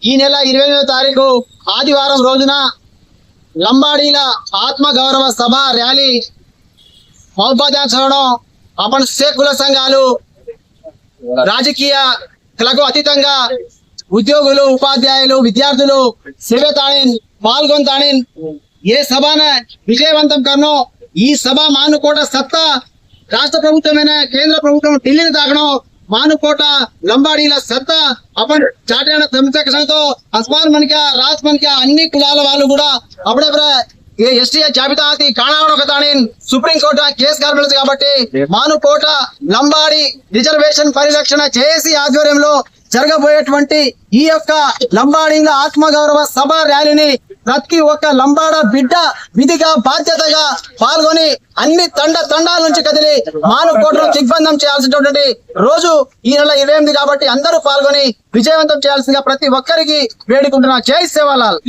ఈ నెల 28వ తారీఖు ఆదివారం రోజున లంబాడీల ఆత్మ గౌరవ సభ ర్యాలీ మహబూబాబాద్ అపన్ కుల సంఘాలు రాజకీయాలకు అతీతంగా ఉద్యోగులు ఉపాధ్యాయులు విద్యార్థులు సేవతాణిన్ పాల్గొంతాణిన్ ఏ సభన విజయవంతం కర్నో ఈ సభ మానుకోట సత్తా రాష్ట్ర ప్రభుత్వమైన కేంద్ర ప్రభుత్వం ఢిల్లీని తాకడం మానుకోట లంబాడీల సత్తా अपन చాటేన సంస్థతో అస్మాన్ మనకి రాజ్ మనకి అన్ని కులాల వాళ్ళు కూడా అప్పుడే ये एसटी జాబితా కాణావడం సుప్రీం కోర్టు కేసు కాల్పలేదు కాబట్టి మానుకోట లంబాడి రిజర్వేషన్ పరిరక్షణ చేసి ఆధ్వర్యంలో జరగబోయేటువంటి ఈ యొక్క లంబాడీల ఆత్మగౌరవ సభ ర్యాలీని ప్రతి ఒక్క లంబాడ బిడ్డ విధిగా బాధ్యతగా పాల్గొని అన్ని తండాల నుంచి కదిలి మానుకోటను దిగ్బంధం చేయాల్సినటువంటి రోజు ఈ నెల 28 కాబట్టి అందరూ పాల్గొని విజయవంతం చేయాల్సిందిగా ప్రతి ఒక్కరికి వేడుకుంటున్నా. జై సేవాలాల్.